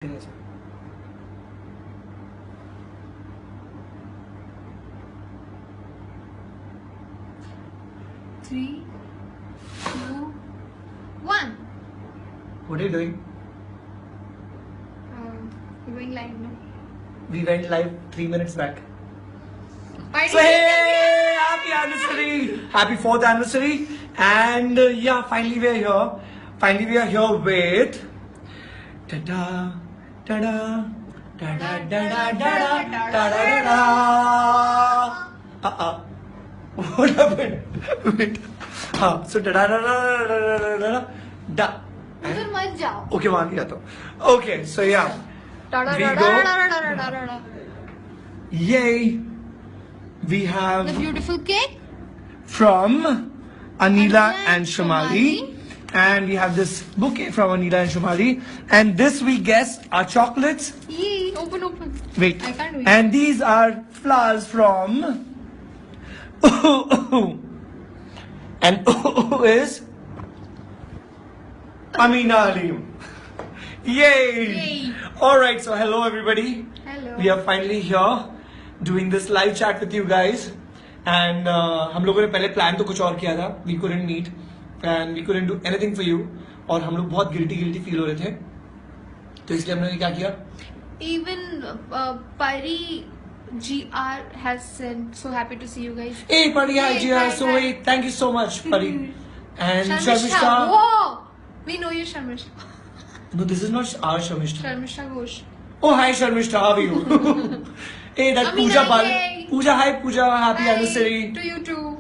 3, 2, 1. What are you doing? We're going live now. We went live 3 minutes back. Party. So hey, happy anniversary! Happy 4th anniversary! And yeah, finally we are here. Finally we are here with ta-da, ta-da, ta-da, da-da, da-da, da-da, da-da. What happened? Wait. So ta-da, da-da, da. उधर मत जाओ. Okay, वहाँ नहीं आता. Okay, so yeah. We go. Yay! We have The beautiful cake from Anila and Shamali. And we have this bouquet from Anila and Shamali. And this we guess are chocolates. Yay! Open. Wait. I can't wait. And these are flowers from and is Amina Halim. Yay! Alright, so hello everybody. Hello. We are finally here doing this live chat with you guys. And हम लोगों ने पहले plan तो कुछ और किया था. We couldn't meet and we couldn't do anything for you. और हम लोग बहुत guilty feel हो रहे थे. तो इसलिए हमने क्या किया? Even Pari GR has said, so happy to see you guys. Hey Pari, hi Hey, GR. hi, So hi. wait, thank you so much Pari. And Sharmishta. Sharmishta. Whoa! We know you, Sharmishta. No, this is not our Sharmishta. Sharmishta Ghosh. Oh, hi Sharmishta, how are you? Hey, that's Amina, Pooja Bal. yay. Pooja, hi Pooja, happy Hi, anniversary. to you too.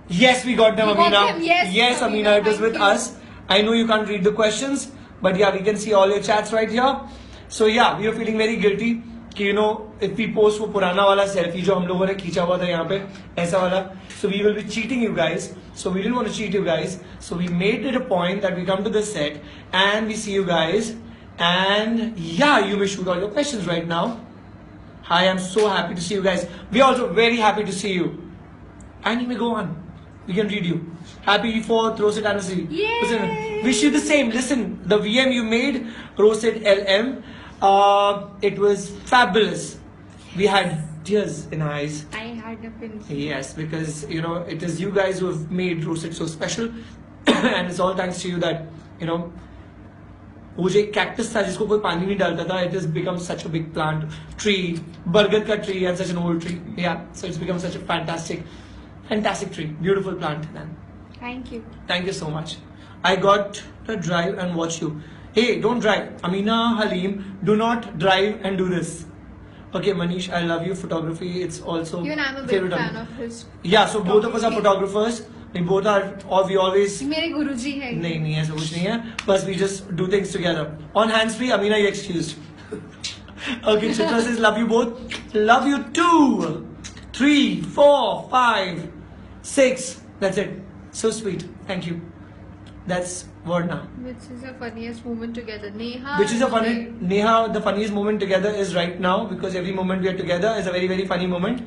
Yes, we got them, You got Amina. them, yes, Amina, Amina, it is thank with you. us. I know you can't read the questions, but yeah, we can see all your chats right here. So yeah, we are feeling very guilty. कि you know, if we post वो पुराना वाला selfie जो हम लोगों ने खींचा हुआ था यहाँ पे ऐसा वाला, so we will be cheating you guys. So we didn't want to cheat you guys. So we made it a point that we come to the set and we see you guys. And yeah, you may shoot all your questions right now. Hi, I'm so happy to see you guys. We are also very happy to see you. And you may go on. We can read you. Happy 4th Roasted anniversary. Yay! Listen, wish you the same. Listen, the VM you made, Roasted LM, it was fabulous. We had tears in our eyes. I had a pin. Yes, because you know it is you guys who have made Roasted so special, and it's all thanks to you that you know. वो जो एक cactus था जिसको कोई पानी नहीं डालता था, it has become such a big plant, tree, बरगद का tree and such an old tree. Yeah, so it's become such a fantastic tree, beautiful plant. Man. Thank you. Thank you so much. I got to drive and watch you. Hey, don't drive. Amina Halim, do not drive and do this. Okay, Manish, I love you. Photography, it's also Even I'm a big favorite fan of his. Yeah, so both of us are photographers. We both are, or we always. मेरे गुरुजी हैं. नहीं ऐसा कुछ नहीं है. Plus we just do things together. On hands free, Amina, you excused. Okay, Chitra says love you both. Love you too. 3, 4, 5, 6. That's it. So sweet. Thank you. That's word now. Which is the funniest moment together? Neha. Which is the funny Neha, the funniest moment together is right now because every moment we are together is a very funny moment.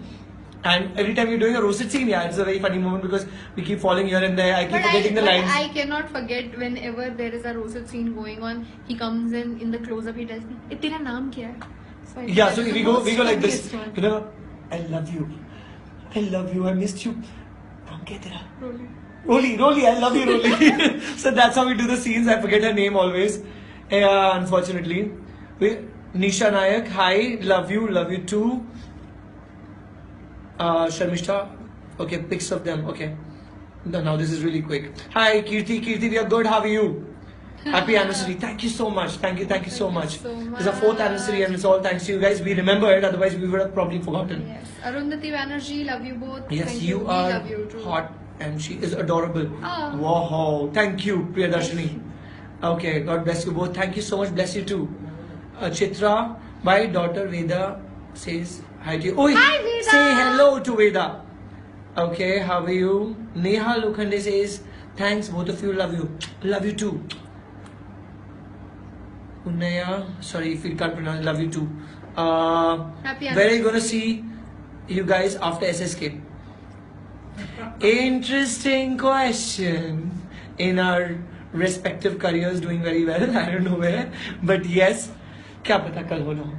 And every time you're doing a roasted scene, yeah, it's a very funny moment because we keep falling here and there. I keep forgetting the lines. I cannot forget whenever there is a roasted scene going on. He comes in the close-up. He tells me, "Eh, तेरा नाम क्या है?" So Yeah, so we go like this. funniest one. You know, I love you. I love you. I missed you. नाम क्या है तेरा? Rolly, I love you, Rolly. So that's how we do the scenes. I forget her name always. Unfortunately. Nisha Nayak, hi, love you too. Sharmishta, okay, pics of them, okay. Now this is really quick. Hi, Kirti, we are good. How are you? Happy anniversary. Thank you so much. Thank you so much. It's our 4th anniversary and it's all thanks to you guys. We remember it, otherwise we would have probably forgotten. Yes. Arundhati Banerjee, love you both. Yes, Thank you We are love you too. hot and she is adorable. Ah. Wow, thank you, Priyadarshini. Okay, God bless you both. Thank you so much. Bless you too. Chitra, my daughter Veda says hi to you. Oh, Hi, Veda. say hello to Veda. Okay, how are you? Neha Lokhande says thanks, both of you. Love you too. Unaya, sorry if you can't pronounce. Love you too. Happy Where are you gonna see you guys after SSK? Interesting question. In our respective careers, doing very well. I don't know where, but yes. क्या पता कल हो ना हो.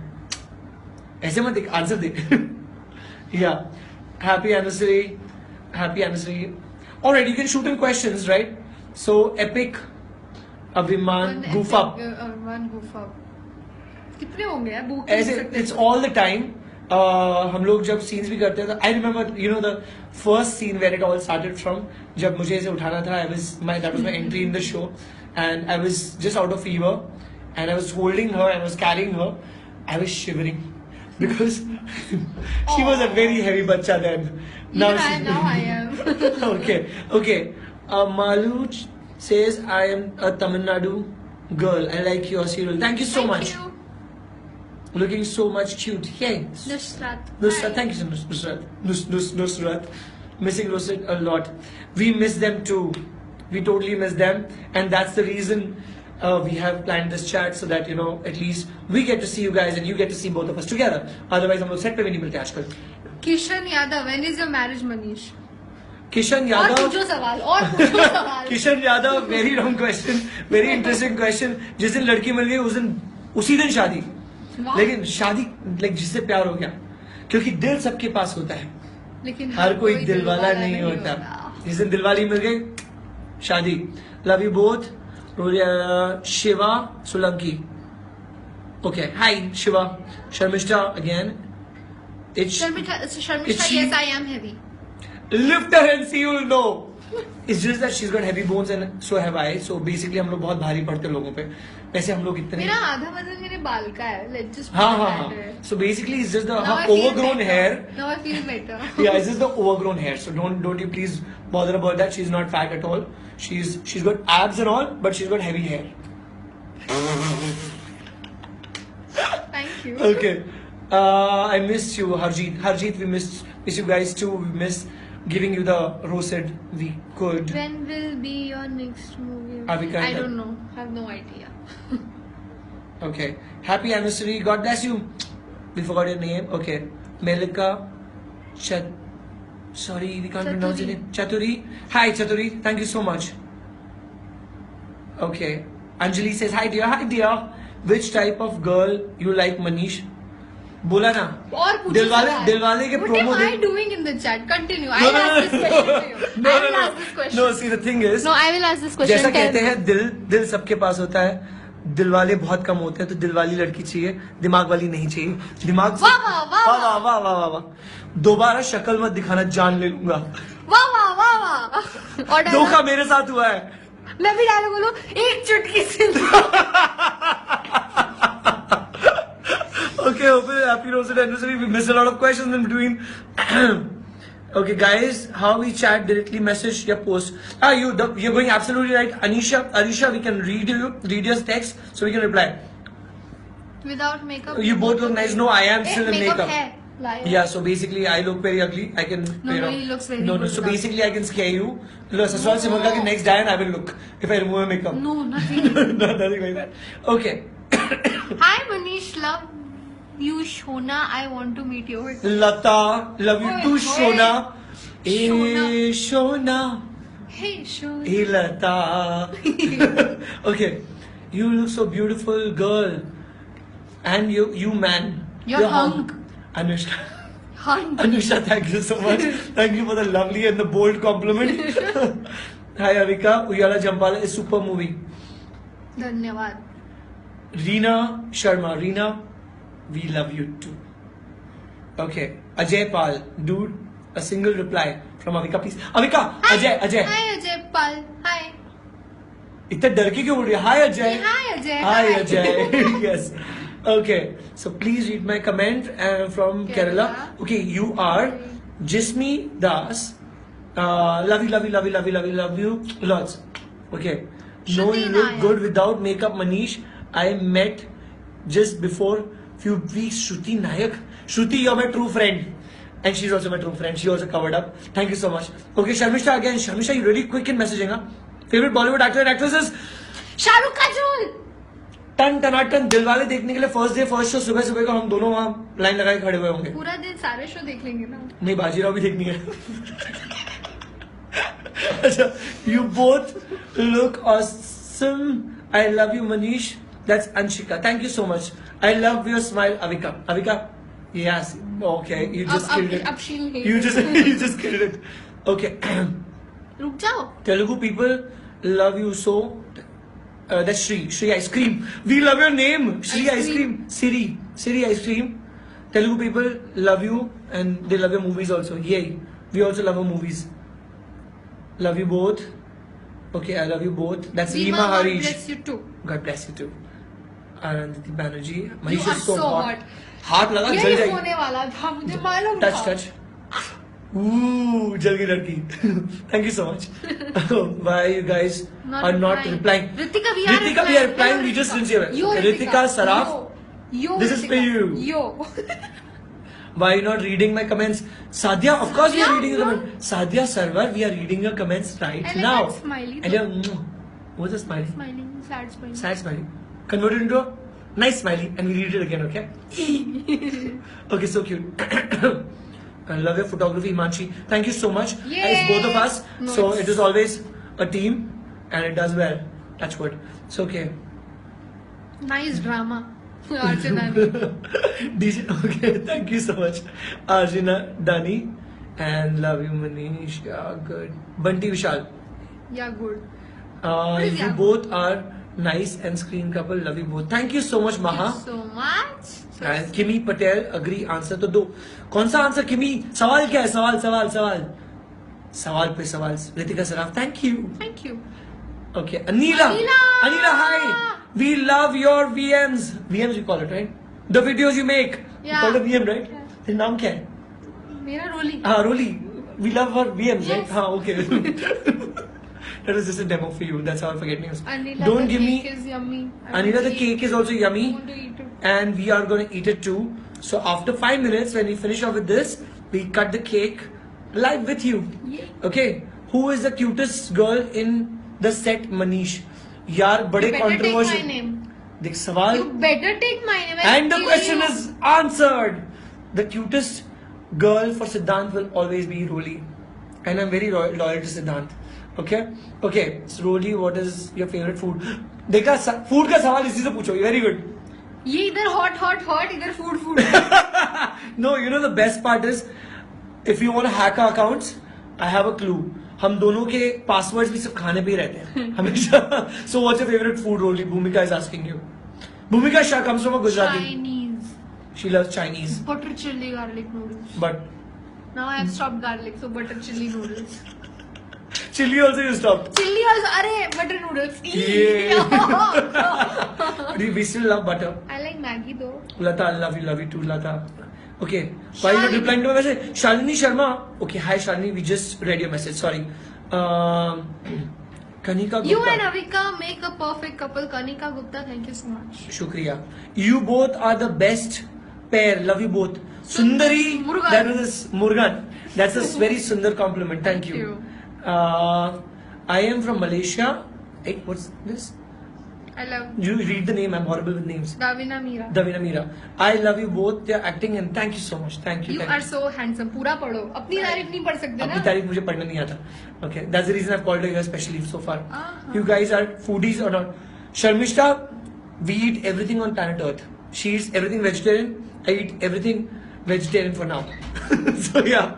ऐसे मत देख, answer they. Yeah, happy anniversary. All right, you can shoot in questions, right? So epic, Abhiman, goof up. One goof up. कितने होंगे यार? बुक ऐसे it's all the time. हम लोग जब सीन्स भी करते हैं, I remember, you know, the first scene where it all started from. जब मुझे इसे उठाना था, that was my entry in the show, and I was just out of fever, and I was holding her, and I was carrying her. I was shivering because she was a very heavy bachcha then. Now I am. Okay. Malu says, I am a Tamil Nadu girl. I like your serial. Thank you so much. You. Looking so much cute. Yay. Nusrat. Thank you so much, Nusrat. Nusrat. Missing Nusrat a lot. We miss them too. We totally miss them. And that's the reason we have planned this chat, so that, you know, at least we get to see you guys and you get to see both of us together. Otherwise, हम लोग set पे भी नहीं मिलते आजकल. Kishan Yadav, when is your marriage, Manish? Kishan और Yadav. पूछो सवाल. Kishan Yadav, very wrong question. Very interesting question. जिस दिन लड़की मिल गई उसी दिन शादी. लेकिन शादी जिससे प्यार हो गया, क्योंकि दिल सबके पास होता है, लेकिन हर कोई दिल वाला नहीं होता. जिस दिन दिलवाली मिल गई, शादी. Love you both. Shiva Solanki. Okay, hi Shiva. Sharmishta again. Sharmishta, she- yes, I am heavy. Lift her and see, you'll know. It's just that she's got heavy bones and so have I. So basically हम लोग बहुत भारी पड़ते हैं लोगों पे. वैसे हम लोग इतने. मेरा आधा वजन मेरे बाल का है. Let's just. हाँ. So basically it's just the Now I feel overgrown better. hair. Now I feel better. Yeah, it's just the overgrown hair. So don't you please bother about that. She's not fat at all. She's got abs and all, but she's got heavy hair. Thank you. Okay. I missed you, Harjeet. Harjeet, we missed you guys too. We miss giving you the roasted. We could. When will be your next movie? Avika, I don't know. I have no idea. Okay. Happy anniversary. God bless you. We forgot your name. Okay. Melika Sorry, we can't pronounce your name. Chaturi. Hi, Chaturi. Thank you so much. Okay. Anjali says, hi dear. Which type of girl you like, Manish? बोला ना. और पूछो सवाल. दिलवाले के promo. What am I doing in the chat? Continue. I will ask this question to you. I will ask this question. No, see the thing is. No, I will ask this question. जैसा कहते हैं दिल सबके पास होता है. दिल वाले बहुत कम होते हैं, तो दिल वाली लड़की चाहिए, दिमाग वाली नहीं चाहिए. दिमाग से वाह. दोबारा शक्ल मत दिखाना, जान ले लूंगा. वाह. और धोखा मेरे साथ हुआ है. मैं भी डायलॉग बोलूं, एक चुटकी से. Okay, happy roasted anniversary. We missed a lot of questions in between. Okay, guys, how we chat directly, message या post. You're going absolutely right. Anisha, we can read your text, so we can reply. Without makeup. You both look nice. No, I am still in makeup. है. Liar. Yeah, so basically I look very ugly. I can. No, he looks very No, good so without basically I can scare you. Saswal se mulka ki next Diane I will look if I remove my makeup. No, nothing. No, nothing like that. Okay. Hi Manish, love you Shona. I want to meet you. Lata, love you too, Shona. Shona. Shona. Hey Shona. Hey Lata. Okay. You look so beautiful, girl. And you man. You're hunk. Anushka. Hunk. Anusha, thank you so much. Thank you for the lovely and the bold compliment. Hi Avika, Uyala Jampala is super movie. धन्यवाद. Reena Sharma. Reena, we love you too. Okay. Ajay Pal. Dude, a single reply from Avika, please. Avika! Hi. Ajay. Hi Ajay Pal. Hi. इतना डर के क्यों बोल रही है? Hi Ajay. Hi Ajay. Hi Ajay. Yes. Okay. So please read my comment from Kerala. Okay, you are Jismi Das. Love you. Lots. Okay. No, Shruti you look Nayak. good without makeup, Manish. I met just before few weeks Shruti Nayak. Shruti, you're my true friend. And she's also my true friend. She also covered up. Thank you so much. Okay, Sharmishta again. Sharmishta, you really quick in messaging, huh? Favorite Bollywood actor and actresses? Shahrukh Khan. टन टनाटन दिलवाले देखने के लिए first show सुबह को हम दोनों वहाँ लाइन लगाए खड़े हुए होंगे. पूरा दिन सारे शो देख लेंगे ना. नहीं, बाजीराव भी देखनी है. अच्छा, you both look awesome. I love you, Manish. That's Anshika. Thank you so much. I love your smile, Avika. Avika, yes. Okay, you just killed it. अब she'll hate You it. just killed it. Okay. रुक जाओ. Telugu people love you so. That's Shri Ice Cream. We love your name, Shri Ice Cream. Siri Ice Cream. Telugu people love you and they love your movies also. Yay. We also love your movies. Love you both. Okay, I love you both. That's Rima God Harish. bless you too. God bless you too. Ananditi Banerjee. You Manish are is so so hot. hot. हाथ लगा जल यही जाएगी. होने वाला था मुझे मालूम Touch, था. touch. Ooh, जल गई लड़की. Thank you so much. Why you guys are not replying? Ritika, we are replying. We just didn't see it. Yo, Ritika Saraf. Yo, This is for you. Yo. Why you not reading my comments? Sadia, of course we are Yeah, reading your yeah. comments. Sadia Sarwar, we are reading your comments right And now. that smiley And you're, what's a smiley? Smiling, sad smiling. Sad smiley. Converted into a nice smiley and we read it again, okay? Okay, so cute. I love your photography, Himanshi. Thank you so much. Yay! It's both of us. No, So it's- it is always a team and it does well. Touch wood. It's okay. Nice drama. Archana. DJ, okay, thank you so much. Arjuna Dani and love you Manish. Yeah, good. Bunty Vishal. Yeah, good. is You yeah? both are nice and screen couple. Love you both. Thank you so much, Maha. Thank you so much. And Kimi Patel agree answer तो दो. कौन सा answer किमी? सवाल क्या है? सवाल पे सवाल. Ritika Saraf, thank you. Thank you. Okay, Anila, hi. We love your VMs. VMs you call it, right? The videos you make. You Yeah. call it VM, right? Yeah. तेरा नाम क्या है? मेरा रोली. Roli. We love her VMs, right? Yes. Okay. That was just a demo for you. That's how I forget names. Anila, Don't the give cake me. is yummy. Anila, the cake is also I yummy. want to eat it. And we are going to eat it too. So after 5 minutes, when we finish off with this, we cut the cake live with you. Yeah. Okay. Who is the cutest girl in the set? Manish. यार बड़े You better take my controversial. name. देख सवाल. You better take my name. And the kill question you. is answered. The cutest girl for Siddhant will always be Roli. And I'm very loyal to Siddhant. Okay? Okay. So Roli, what is your favorite food? देखा food का सवाल इसी से पूछो. Very good. ये इधर hot इधर food. No, you know the best part is if you want to hack our accounts, I have a clue. हम दोनों के पासवर्ड्स भी सिर्फ खाने पे ही रहते हैं हमेशा. So what's your favorite food, Roli? Bhumika is asking you. Bhumika Shah comes from a Gujarati. Chinese. She loves Chinese. Butter chili garlic noodles. But Now I have stopped garlic, so butter chili noodles. chili also you stopped. Chili also, arey, butter noodles. Yeah. We still love butter. I like Maggie though. Lata, I love you too, Lata. Okay. Why you not replying to my message? Shalini Sharma. Okay, hi Shalini, we just read your message. Sorry. Kanika Gupta. You and Avika make a perfect couple. Kanika Gupta, thank you so much. Shukriya. You both are the best pair. Love you both. Sundari. Murugan. That was Murugan. That's a very sundar compliment. Thank you. I am from Malaysia. Hey, what's this? I love You read the name. I'm horrible with names. Davina Meera. Davina Meera. I love you both. They're acting and thank you so much. Thank you. You thank are so handsome. पूरा पढ़ो. अपनी तारीफ नहीं पढ़ सकते अपनी ना. तारीफ मुझे पढ़ना नहीं आता. Okay, that's the reason I've called you here especially so far. Uh-huh. You guys are foodies or not? Sharmishta, we eat everything on planet Earth. She eats everything vegetarian. I eat everything vegetarian for now. So yeah.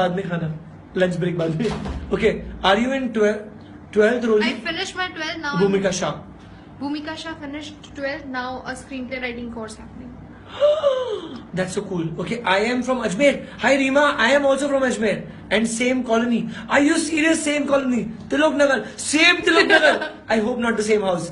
बाद में खाना. Lunch break बाद में. Okay, are you in 12th Roli? I finished my 12 now. Bhumika Shah. Bhumika Shah finished 12. Now a screenplay writing course happening. That's so cool. Okay, I am from Ajmer. Hi Rima, I am also from Ajmer. And same colony. Are you serious? Same colony. Tilok Nagar. Same Tilok Nagar. I hope not the same house.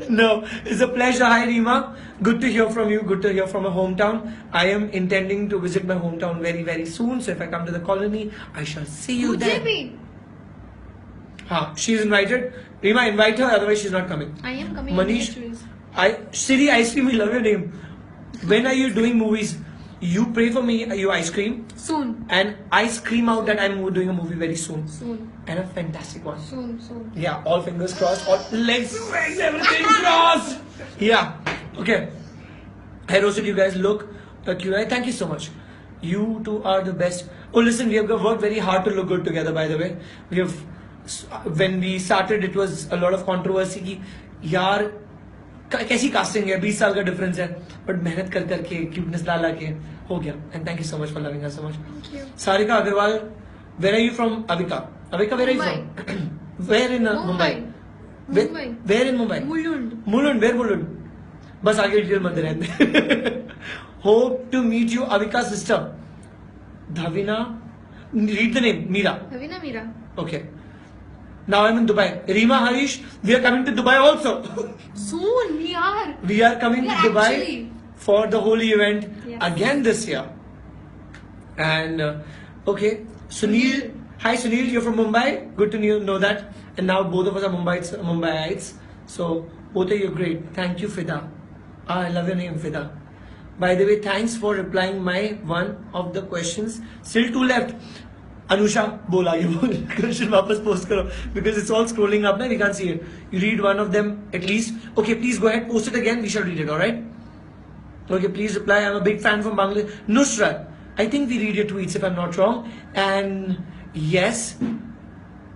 No, it's a pleasure. Hi Rima. Good to hear from you. Good to hear from a hometown. I am intending to visit my hometown very, very soon. So if I come to the colony, I shall see you मुझे there. भी. She's invited. Rima, invite her, otherwise she's not coming. I am coming. Manish, anyways. Siri Ice Cream, we love your name. When are you doing movies? You pray for me, you ice cream, Soon. and I scream out that I'm doing a movie very soon. Soon. And a fantastic one. Soon. Yeah, all fingers crossed, all legs, everything crossed. Yeah, okay. I roasted you guys. Look, QI, thank you so much. You two are the best. Oh, listen, we have worked very hard to look good together, by the way. When we started, it was a lot of controversy. Ki, yaar, कैसी casting है, 20 साल का difference है, but मेहनत कर करके cuteness ला के हो गया. And thank you so much for loving us so much. Thank you. Sarika Agarwal, where are you from? Avika, where are you from? Where in Mumbai? Mumbai. Where in Mumbai? Mulund. Mulund, where Mulund? बस आगे डिटेल मत रहने. Hope to meet you Avika sister. Dhavina, read the name, Meera. Ravina Mira. Okay. Now I'm in Dubai. Reema Harish, we are coming to Dubai also. Soon, we are. We are coming We to are Dubai actually. for the whole event Yes. again this year. And okay, Sunil. Hi Sunil, you're from Mumbai. Good to know that. And now both of us are Mumbaiites. So both of you are great. Thank you, Fida. I love your name, Fida. By the way, thanks for replying my one of the questions. Still two left. Anusha, बोल आगे बोल. Question वापस post करो because it's all scrolling up now. We can't see it. You read one of them at least. Okay, please go ahead, post it again. We shall read it. All right. Okay, please reply. I'm a big fan from Bangladesh. Nusrat, I think we read your tweets if I'm not wrong. And yes,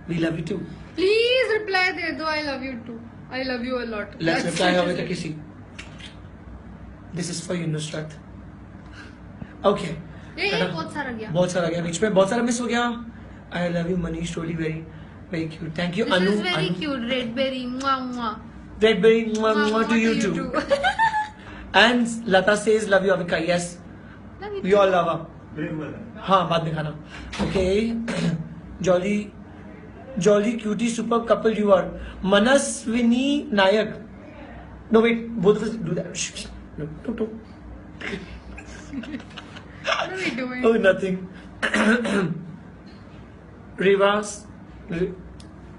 we love you too. Please reply there though. I love you too. I love you a lot. Let's That's reply such a over the thing. kissy. This is for you, Nusrat. Okay. ये बहुत सारा गया. बहुत सारा गया बीच में, बहुत सारा मिस हो गया. I love you, Manish. Truly very, very cute. Thank you, This Anu. is very Anu. cute. Red berry. Mwah mwah. Redberry, mwah, Mwah, mwah mwah to you too. And Lata says, love you, Avika. Yes, Love you we too. all love her. हाँ, बाद में खाना. Okay. Jolly cutie super couple you are. Manaswini Nayak. No wait, both of us do that. Shh, shh. No, don't. What are we doing? Oh, nothing. Rivas,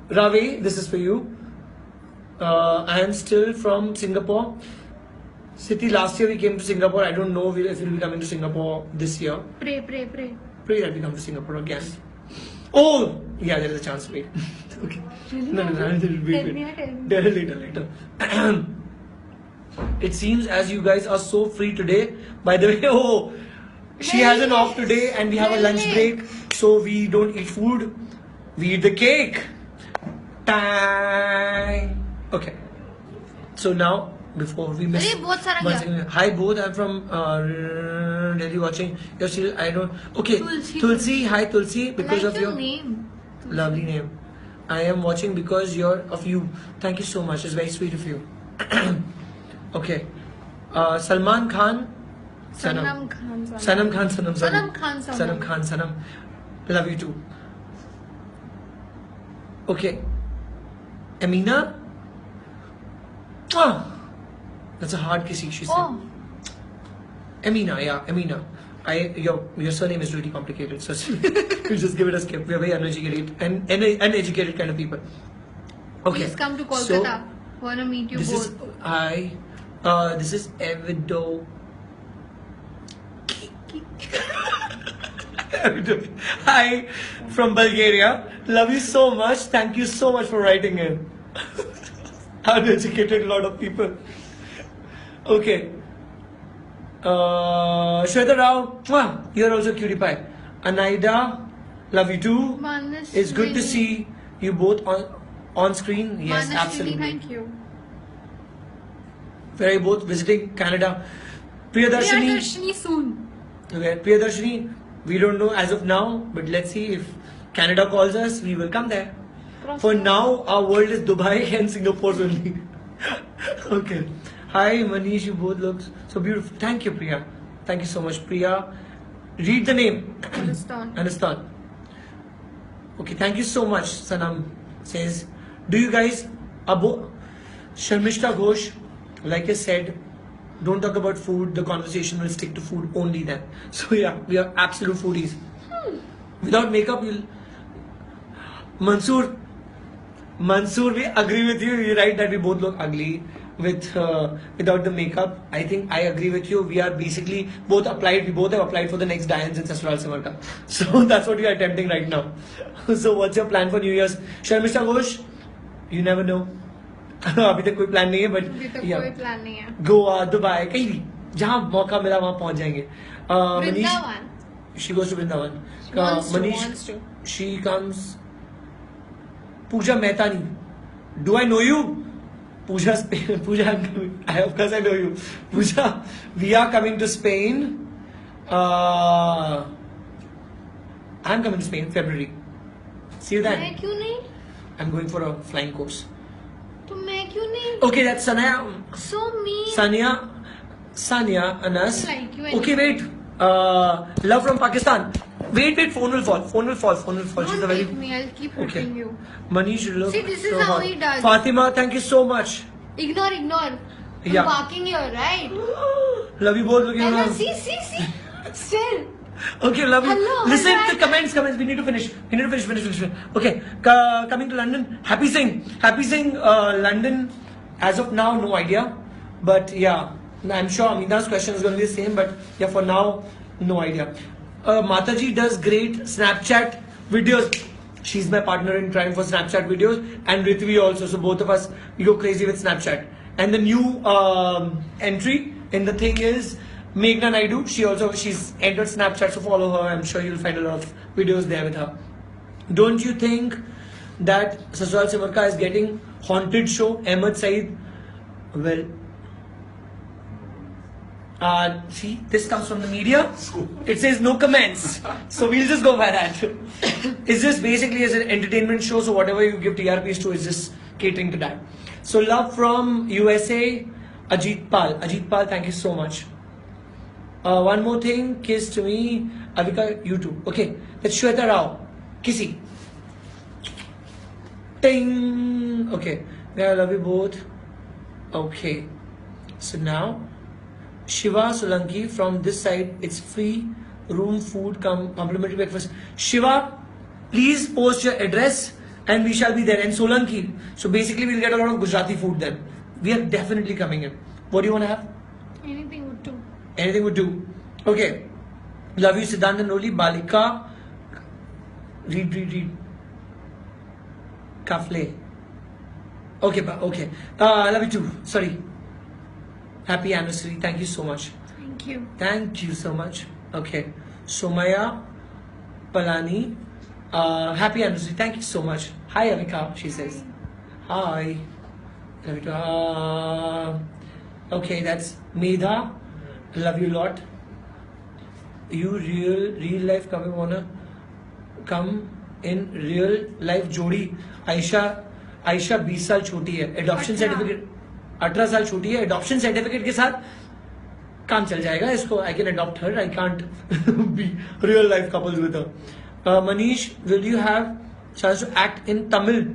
Ravi, this is for you. I am still from Singapore. City, last year we came to Singapore. I don't know if we'll be coming to Singapore this year. Pray. Pray that we come to Singapore again. Oh, yeah, there is a chance. Wait. Okay. No. Wait. Tell me. Later. It seems as you guys are so free today. By the way, she has an off today and we have a lunch break. So we don't eat food. We eat the cake. Time. Okay. So now, before we miss... अरे बहुत सारा गया. Hi both, I'm from Delhi watching. You're still, I don't... Okay. Tulsi. Hi Tulsi. Because Like of your... name. Lovely name. I am watching because of you. Thank you so much. It's very sweet of you. Okay. Salman Khan. Sanam Khan. Sanam Khan. Sanam. Sanam Khan, Sanam. Sanam Khan. Sanam. Love you too. Okay. Amina. Ah, that's a hard kissy, she said. Oh, Amina, yeah, Amina. Your surname is really complicated, so you just give it a skip. We are very uneducated and uneducated kind of people. Okay. please come to Kolkata. Wanna meet you This both. this is Evido. Hi from Bulgaria. Love you so much. Thank you so much for writing in. Uneducated lot of people. Okay. Shweta Rao, you're also cutie pie. Anaida, love you too. Manashwini. It's good to see you both on screen. Yes, Manashwini, absolutely. thank you. Where are you both visiting? Canada. Priyadarshini. Priyadarshini soon. Okay, Priyadarshini, we don't know as of now, but let's see if Canada calls us, we will come there. For now, our world is Dubai and Singapore only. Okay. Hi, Manish, you both look so beautiful. Thank you, Priya. Thank you so much, Priya. Read the name. Understand. Okay, thank you so much, Sanam says. Do you guys, Sharmishta Ghosh, like I said, don't talk about food. The conversation will stick to food only then. So yeah, we are absolute foodies. Without makeup, you'll... Mansoor, we agree with you. You're right that we both look ugly without the makeup. I think I agree with you. We are basically both applied. We both have applied for the next Diane's in Sasural Samarka. So that's what we are attempting right now. So what's your plan for New Year's? Sharmishta Ghosh, you never know. अभी तक कोई plan नहीं है but कोई plan नहीं है. Goa Dubai कहीं भी जहाँ मौका मिला वहाँ पहुँच जाएंगे. Vrindavan. She goes to Vrindavan. Manish, she comes. Pooja Mehtani, do I know you? Pooja, Spain. Pooja, I'm coming. Of course I know you. Pooja, we are coming to Spain. I'm coming to Spain February. See you then. मैं क्यों नहीं? I'm going for a flying course. तो मैं क्यों नहीं? Okay, that's Sania. So mean. Sania, Anas. Like you Okay, wait. Love from Pakistan. Wait, phone will fall. Phone will fall. She's a Don't very... take me. I'll keep Okay. hitting you. Manish, love. See, this is so how hot. he does. Fatima, thank you so much. Ignore. Yeah. I'm barking here, right? Love you both. Looking And around. see. Still. Okay, love you. Hello, Listen alright. to comments. We need to finish. Finish. Okay, coming to London. Happy Singh, London. As of now, no idea. But yeah, I'm sure Amina's question is going to be the same. But yeah, for now, no idea. Mataji does great Snapchat videos. She's my partner in crime for Snapchat videos, and Ritvi also. So both of us, we go crazy with Snapchat. And the new entry in the thing is Meghna Naidu. She's entered Snapchat, so follow her. I'm sure you'll find a lot of videos there with her. Don't you think that Sasural Simarka is getting haunted show? Ahmed Saeed. Well, see, this comes from the media. It says no comments, so we'll just go by that. It's just basically as an entertainment show, so whatever you give TRPs to is just catering to that. So love from USA, Ajit Pal, thank you so much. One more thing, kiss to me, Avika, you too. Okay, that's Shweta Rao, kissy. Ting. Okay, yeah, I love you both. Okay, so now Shiva Solanki from this side, it's free room, food, complimentary breakfast. Shiva, please post your address and we shall be there. And Solanki, so basically we'll get a lot of Gujarati food then. We are definitely coming in. What do you want to have? Anything would do. Anything would do. Okay. Love you, Siddhant and Roli. Balika. Read. Kafle. Okay. Love you too. Sorry. Happy anniversary. Thank you so much. Thank you. So much. Okay. Somaya Palani. Happy anniversary. Thank you so much. Hi, Avika, she says. Hi. Love you too. Okay, that's Medha. Love you a lot. You real life coming wanna come in real life जोड़ी. आयशा 20 साल छोटी है. Adoption certificate 18 साल छोटी है. Adoption certificate के साथ काम चल जाएगा इसको. I can adopt her. I can't be real life couples with her. Manish, will you have chance to act in Tamil?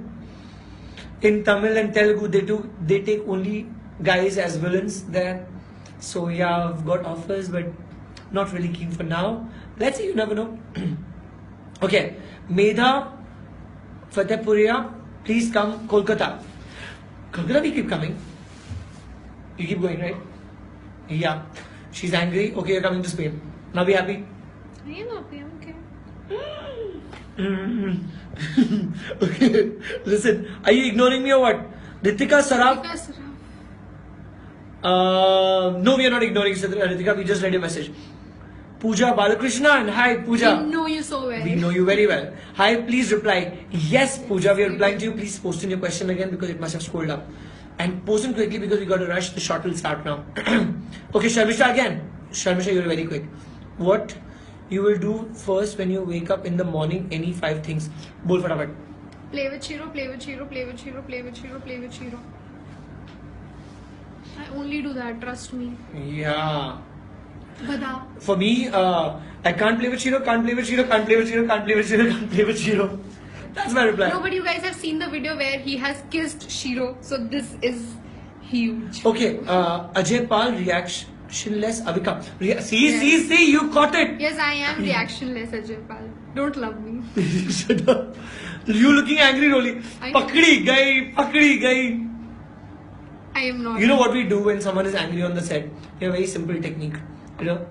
In Tamil and Telugu, they take only guys as villains there. So yeah, I've got offers, but not really keen for now. Let's see, you never know. Okay, Medha Fatehpuria, please come Kolkata. Kolkata, we keep coming. You keep going, right? Yeah. She's angry. Okay, you're coming to Spain. Now be happy. I am happy. I'm okay. Okay, listen. Are you ignoring me or what? Ritika Saraf. No, we are not ignoring Ritika. We just read your message. Pooja Balakrishnan. Hi, Pooja. We know you so well. We know you very well. Hi, please reply. Yes, Pooja, we are replying to you. Please post in your question again because it must have scrolled up. And post in quickly because we got to rush. The shot will start now. Okay, Sharmisha again. Sharmisha, you're very quick. What you will do first when you wake up in the morning? Any 5 things. Bol fatafat. Play with Shiro, play with Shiro, play with Shiro, play with Shiro, play with Shiro. I only do that, trust me. Yeah. Gada. For me, I can't play with Shiro, can't play with Shiro, can't play with Shiro, can't play with Shiro, can't play with Shiro. That's my reply. No, but you guys have seen the video where he has kissed Shiro, so this is huge. Okay, Ajay Pal, reactionless Avika. See, you caught it. Yes, I am reactionless, Ajay Pal. Don't love me. Shut up. You looking angry, Roli. I know. Pakdi gai. I am not. You know what we do when someone is angry on the set? We have a very simple technique. You know,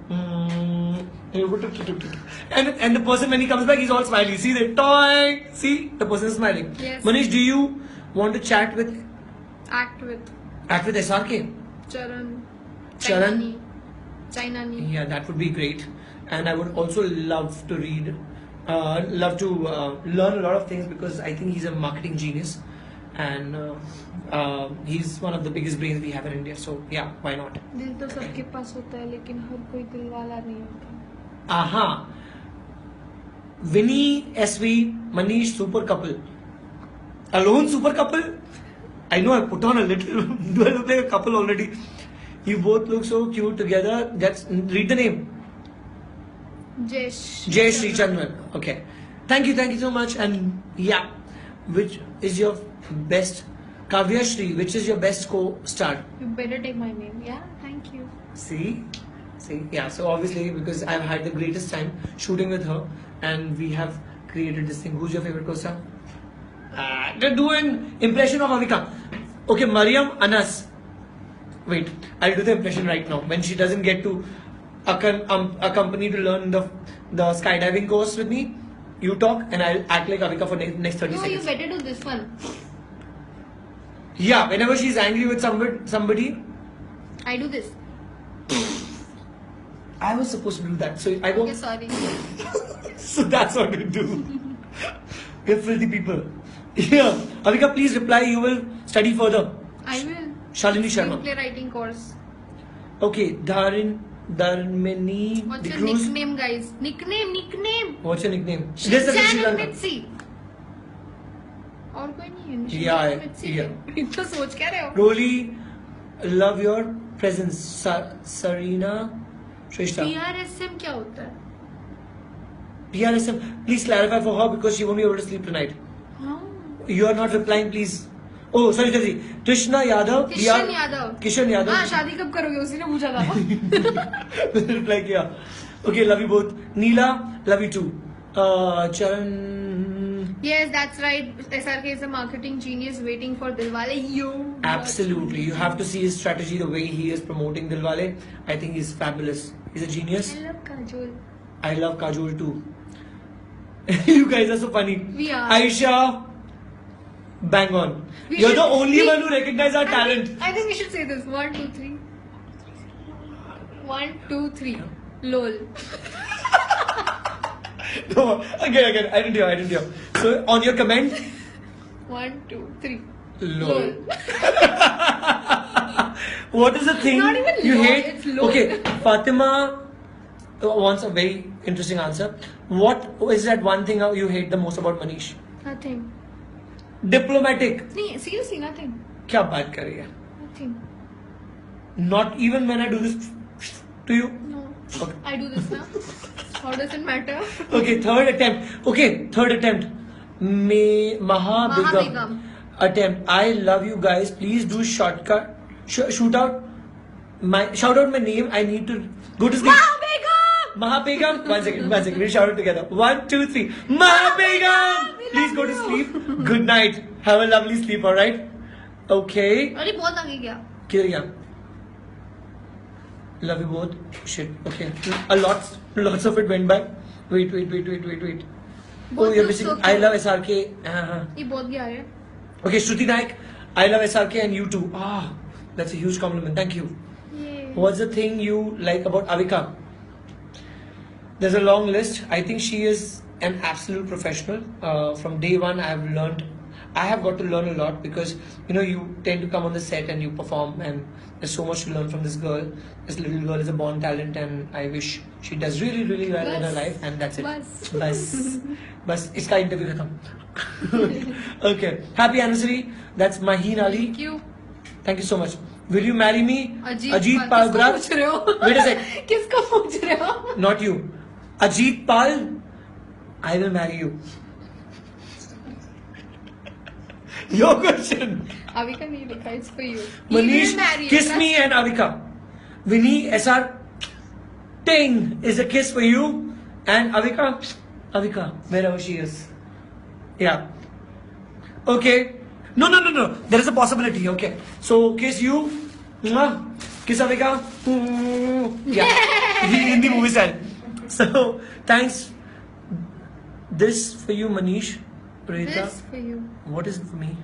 and the person when he comes back, he's all smiling. See the toy. See the person is smiling. Yes. Manish, do you want to chat with? Act with SRK? Charan. Chainani. Yeah, that would be great. And I would also love to read, learn a lot of things because I think he's a marketing genius. and he's one of the biggest brains we have in India. So yeah, why not? दिल तो सबके पास होता है लेकिन हर कोई दिल वाला नहीं होता. Aha. Vinny, SV, Manish, super couple. Alone super couple? I know I put on a little. Do I look like a couple already? You both look so cute together. Read the name. Jay Sri Chandran. Okay. Thank you so much. And yeah, which is your best? Kavya Shri, which is your best co-star? You better take my name. Yeah, thank you. See, yeah. So obviously, because I've had the greatest time shooting with her, and we have created this thing. Who's your favorite co-star? Do an impression of Avika. Okay, Mariam Anas. Wait, I'll do the impression right now. When she doesn't get to accompany to learn the skydiving course with me, you talk, and I'll act like Avika for next 30 No, seconds. you better do this one. Yeah, whenever she's angry with somebody, I do this. I was supposed to do that. So I go. Okay, sorry. So that's what you do. You're filthy people. Yeah. Avika, please reply. You will study further. I will. Shalini Sharma. Screenplay writing course. Okay. Dharmini. What's De your Cruz. nickname, guys? Nickname. What's your nickname? Shan Sri and Lanka. Mitzi. और कोई नहीं है. Yeah, Shan and Mitzi. yeah. इतना सोच क्या रहे हो? Rolly, love your presence. Sarina Shrestha. PRSM क्या होता है? PRSM. Please clarify for her because she won't be able to sleep tonight. हाँ. You are not replying, please. Oh, sorry. Krishna Yadav. Kishan Yadav. Kishan Yadav. हाँ, शादी कब करोगे? उसी ने पूछा था. Reply किया. Okay, love you both. Neela, love you too. Charan. Yes, that's right. SRK is a marketing genius waiting for Dilwale. You. Absolutely. You have to see his strategy, the way he is promoting Dilwale. I think he's fabulous. He's a genius. I love Kajol. I love Kajol too. You guys are so funny. We are. Aisha, bang on. You're the only one who recognizes our talent. I think we should say this. 1, 2, 3. 1, 2, 3. LOL. No, again. I didn't hear. So on your comment, 1, 2, 3. lol. What is the thing Not even you lol, hate? it's lol. Okay, Fatima wants a very interesting answer. What is that one thing you hate the most about Manish? Nothing. Diplomatic. No, seriously, nothing. क्या बात कर रही है? Nothing. Not even when I do this to you. No. Okay. I do this now. How does it matter? Okay, third attempt. Mahabegum. Attempt. I love you guys. Please do shout out my name. I need to go to sleep. Mahabegum. One second. We'll shout it together. 1, 2, 3. Mahabegum. Please go to sleep. Good night. Have a lovely sleep. All right. Okay. अरे बहुत आगे गया. किधर गया? Love you both. Shit. Okay. Lots of it went by. Wait. Oh, Both you're look missing. so I cute. love SRK. ये बहुत गया है. Okay, Shruti Naik. I love SRK and you too. That's a huge compliment. Thank you. Yay. What's the thing you like about Avika? There's a long list. I think she is an absolute professional. From day one, I have got to learn a lot because you tend to come on the set and you perform, and there's so much to learn from this girl. This little girl is a born talent, and I wish she does really, really well in her life. And that's it. Bas. Iska interview khatam. Okay. Happy anniversary. That's Maheen Ali. Thank you. Thank you so much. Will you marry me? Ajit Pal किसको पूछ रहे हो? Wait a sec. किसको पूछ रहे हो? Not you. Ajit Pal, I will marry you. Your question. Avika नहीं लिखा. It's for you. Manish, kiss me and Avika. Vinny, SR, ting is a kiss for you. And Avika, wherever she is. Yeah. Okay. No. There is a possibility. Okay. So, kiss you. Mwah. Kiss Avika. Yeah. In the movie style. So, thanks. This for you, Manish. Preta. This for you. What is it for me?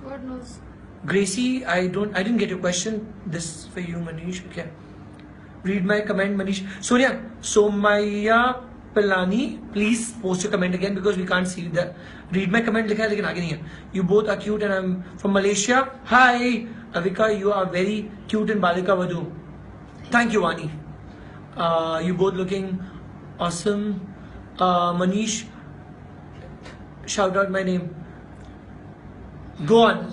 God knows. Gracie, I didn't get your question. This for you, Manish. Okay. Read my comment, Manish. Sonia, Somaya Pilani, please post your comment again because we can't see the read my comment लिखा है लेकिन आगे नहीं है. You both are cute and I'm from Malaysia. Hi, Avika, you are very cute in Balika Vadu. Thank you, Vani. You both looking awesome. Manish, shout out my name. Go on.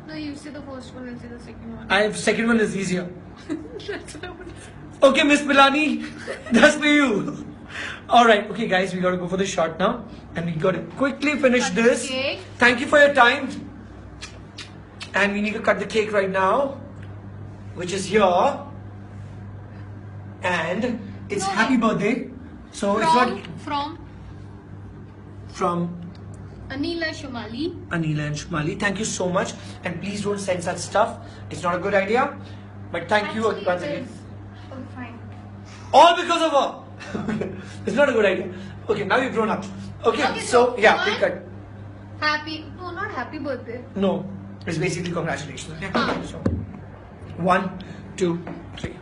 No, you say the first one, I'll say the second one. Second one is easier. That's what I want to say. Okay, Miss Pilani, that's for you. All right, okay, guys, we gotta go for the shot now, and we gotta quickly finish Cut the this. cake. Thank you for your time, and we need to cut the cake right now, which is here, and it's No, happy birthday. So it's not from Anila Shumali. Anila and Shumali. Thank you so much, and please don't send such stuff. It's not a good idea, but thank you Actually, once it again. is. Oh, fine. All because of her. It's not a good idea. Okay, now you've grown up. Okay, Okay, so yeah, one- we cut. No, not happy birthday. No, it's basically congratulations. Okay? So, 1, 2, 3.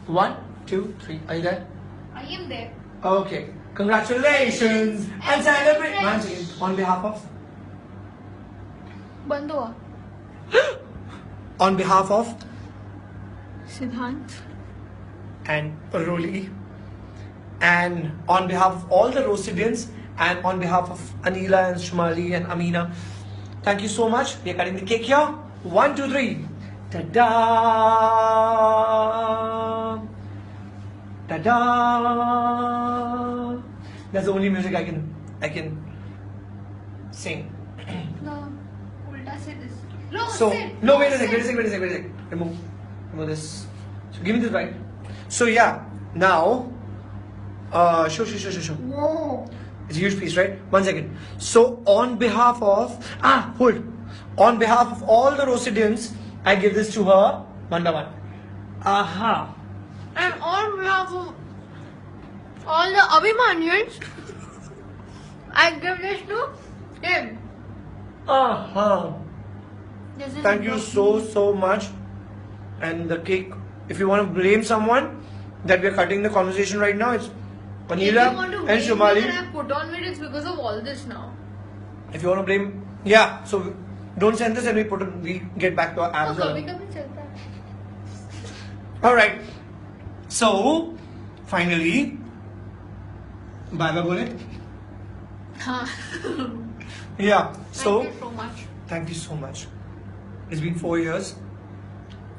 1, 2, 3. Are you there? I am there. Okay. Congratulations and celebrate. Once again, on behalf of. बंद हुआ. On behalf of Siddhant. and Roli, and on behalf of all the Rosidians, and on behalf of Anila and Shumali and Amina, thank you so much. We are cutting the cake here. 1, 2, 3. Ta-da! Ta-da! That's the only music I can sing. No, ulta say this. No, So sit. no, wait a sec. Remove this. So give me this right. So yeah, now show. Whoa. It's a huge piece, right? 1 second. So on behalf of on behalf of all the Rosidians, I give this to her one by one. Aha. And on behalf of all the Abhimanyans, I give this to him. Aha. This is Thank you so much. And the cake, if you want to blame someone that we are cutting the conversation right now, it's If you Vanilla want to and blame me Shumali. that I put on it, it's because of all this now. If you want to blame, yeah. So don't send this and we get back to our Oh, abs. कभी-कभी चलता है. All right. So finally, bye bye bole. हाँ. Yeah. So Thank you so much. thank you so much. It's been 4 years.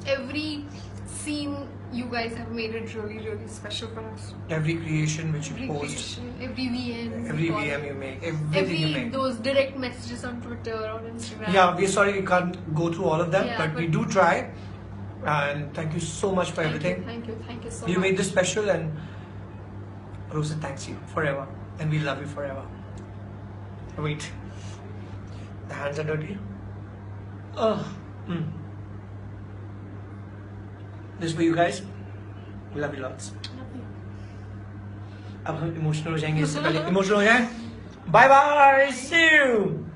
Every scene you guys have made it really, really special for us. Every creation which you Every post, creation, every VM, every VM you make, everything you make. those direct messages on Twitter or Instagram. Yeah, we're sorry we can't go through all of that, Yeah, but we but- do try. And thank you so much for everything. Thank you so You much. made this special, and Rosa thanks you forever, and we love you forever. Wait, the hands are dirty. This for you guys. We love you lots. अब हम emotional हो जाएंगे इससे पहले emotional हो जाए. Bye bye. See you.